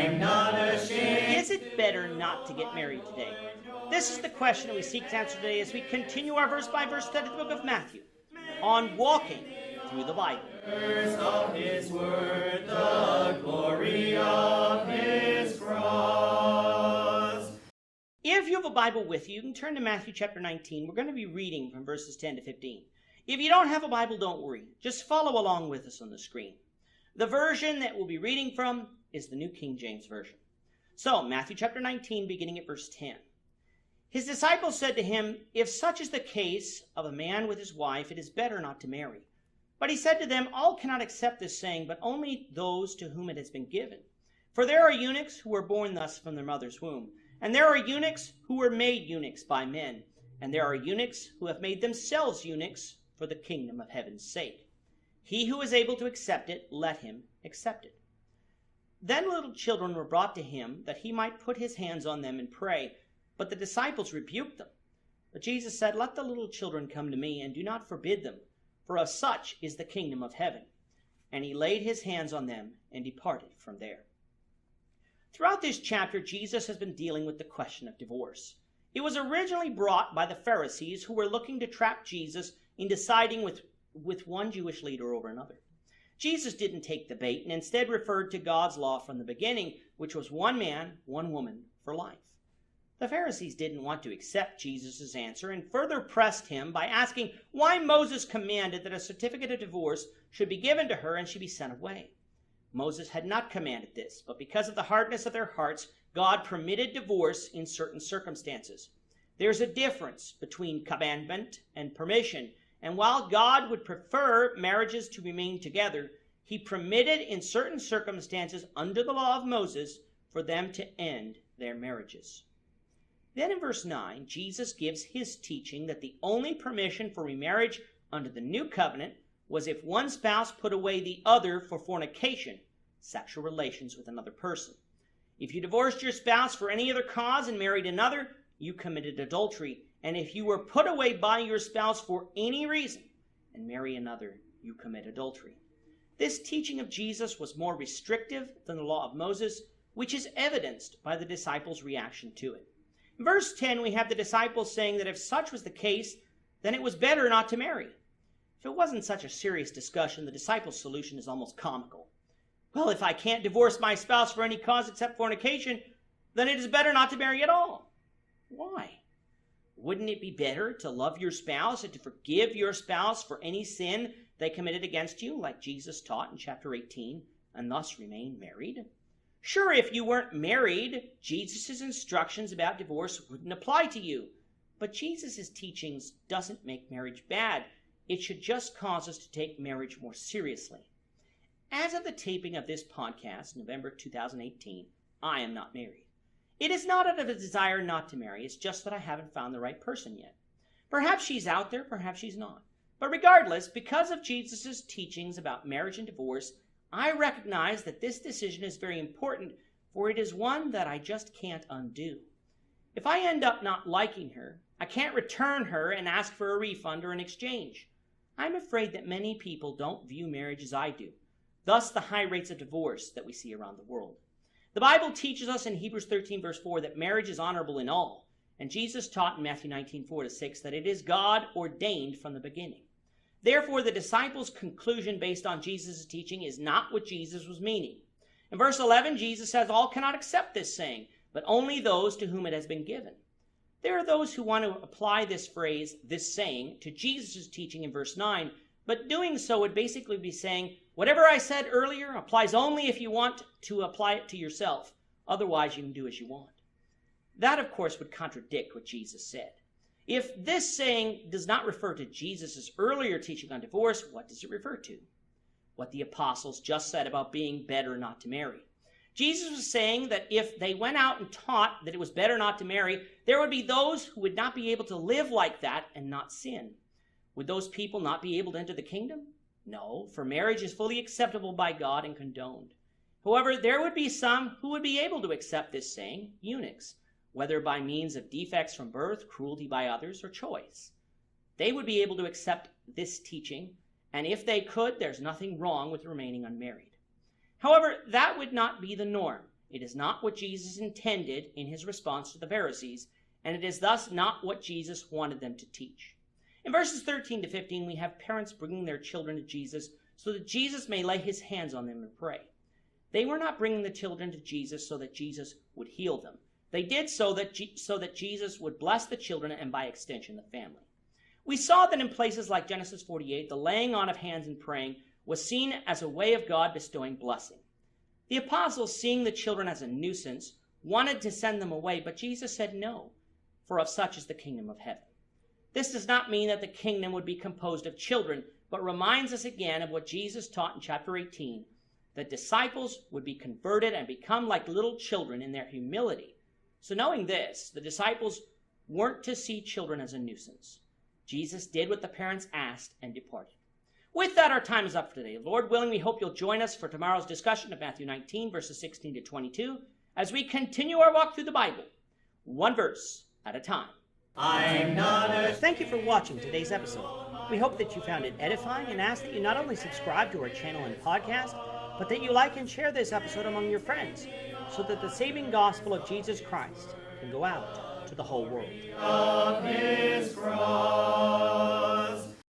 I'm not ashamed. Is it better not to get married today? This is the question that we seek to answer today as we continue our verse-by-verse study of the book of Matthew on walking through the Bible. Of his word, the glory of his cross. If you have a Bible with you, you can turn to Matthew chapter 19. We're going to be reading from verses 10 to 15. If you don't have a Bible, don't worry. Just follow along with us on the screen. The version that we'll be reading from is the New King James Version. So, Matthew chapter 19, beginning at verse 10. His disciples said to him, "If such is the case of a man with his wife, it is better not to marry." But he said to them, "All cannot accept this saying, but only those to whom it has been given. For there are eunuchs who were born thus from their mother's womb, and there are eunuchs who were made eunuchs by men, and there are eunuchs who have made themselves eunuchs for the kingdom of heaven's sake. He who is able to accept it, let him accept it." Then little children were brought to him, that he might put his hands on them and pray. But the disciples rebuked them. But Jesus said, "Let the little children come to me, and do not forbid them, for of such is the kingdom of heaven." And he laid his hands on them and departed from there. Throughout this chapter, Jesus has been dealing with the question of divorce. It was originally brought by the Pharisees, who were looking to trap Jesus in deciding with one Jewish leader over another. Jesus didn't take the bait and instead referred to God's law from the beginning, which was one man, one woman for life. The Pharisees didn't want to accept Jesus' answer and further pressed him by asking why Moses commanded that a certificate of divorce should be given to her and she be sent away. Moses had not commanded this, but because of the hardness of their hearts, God permitted divorce in certain circumstances. There's a difference between commandment and permission, and while God would prefer marriages to remain together, he permitted in certain circumstances under the law of Moses for them to end their marriages. Then in verse 9, Jesus gives his teaching that the only permission for remarriage under the new covenant was if one spouse put away the other for fornication, sexual relations with another person. If you divorced your spouse for any other cause and married another, you committed adultery. And if you were put away by your spouse for any reason and marry another, you commit adultery. This teaching of Jesus was more restrictive than the law of Moses, which is evidenced by the disciples' reaction to it. In verse 10, we have the disciples saying that if such was the case, then it was better not to marry. If it wasn't such a serious discussion, the disciples' solution is almost comical. Well, if I can't divorce my spouse for any cause except fornication, then it is better not to marry at all. Why? Wouldn't it be better to love your spouse and to forgive your spouse for any sin they committed against you, like Jesus taught in chapter 18, and thus remain married? Sure, if you weren't married, Jesus' instructions about divorce wouldn't apply to you. But Jesus' teachings doesn't make marriage bad. It should just cause us to take marriage more seriously. As of the taping of this podcast, November 2018, I am not married. It is not out of a desire not to marry. It's just that I haven't found the right person yet. Perhaps she's out there, perhaps she's not. But regardless, because of Jesus' teachings about marriage and divorce, I recognize that this decision is very important, for it is one that I just can't undo. If I end up not liking her, I can't return her and ask for a refund or an exchange. I'm afraid that many people don't view marriage as I do, thus the high rates of divorce that we see around the world. The Bible teaches us in Hebrews 13, verse 4, that marriage is honorable in all, and Jesus taught in Matthew 19, 4-6, that it is God ordained from the beginning. Therefore, the disciples' conclusion based on Jesus' teaching is not what Jesus was meaning. In verse 11, Jesus says, "All cannot accept this saying, but only those to whom it has been given." There are those who want to apply this phrase, this saying, to Jesus' teaching in verse 9, but doing so would basically be saying, whatever I said earlier applies only if you want to apply it to yourself. Otherwise, you can do as you want. That, of course, would contradict what Jesus said. If this saying does not refer to Jesus' earlier teaching on divorce, what does it refer to? What the apostles just said about being better not to marry. Jesus was saying that if they went out and taught that it was better not to marry, there would be those who would not be able to live like that and not sin. Would those people not be able to enter the kingdom? No, for marriage is fully acceptable by God and condoned. However, there would be some who would be able to accept this saying, eunuchs, whether by means of defects from birth, cruelty by others, or choice. They would be able to accept this teaching, and if they could, there's nothing wrong with remaining unmarried. However, that would not be the norm. It is not what Jesus intended in his response to the Pharisees, and it is thus not what Jesus wanted them to teach. In verses 13 to 15, we have parents bringing their children to Jesus so that Jesus may lay his hands on them and pray. They were not bringing the children to Jesus so that Jesus would heal them. They did so that Jesus would bless the children and by extension the family. We saw that in places like Genesis 48, the laying on of hands and praying was seen as a way of God bestowing blessing. The apostles, seeing the children as a nuisance, wanted to send them away, but Jesus said no, for of such is the kingdom of heaven. This does not mean that the kingdom would be composed of children, but reminds us again of what Jesus taught in chapter 18, that disciples would be converted and become like little children in their humility. So knowing this, the disciples weren't to see children as a nuisance. Jesus did what the parents asked and departed. With that, our time is up for today. Lord willing, we hope you'll join us for tomorrow's discussion of Matthew 19, verses 16 to 22, as we continue our walk through the Bible, one verse at a time. I'm not ashamed. Thank you for watching today's episode. We hope that you found it edifying and ask that you not only subscribe to our channel and podcast, but that you like and share this episode among your friends so that the saving gospel of Jesus Christ can go out to the whole world. Of his cross.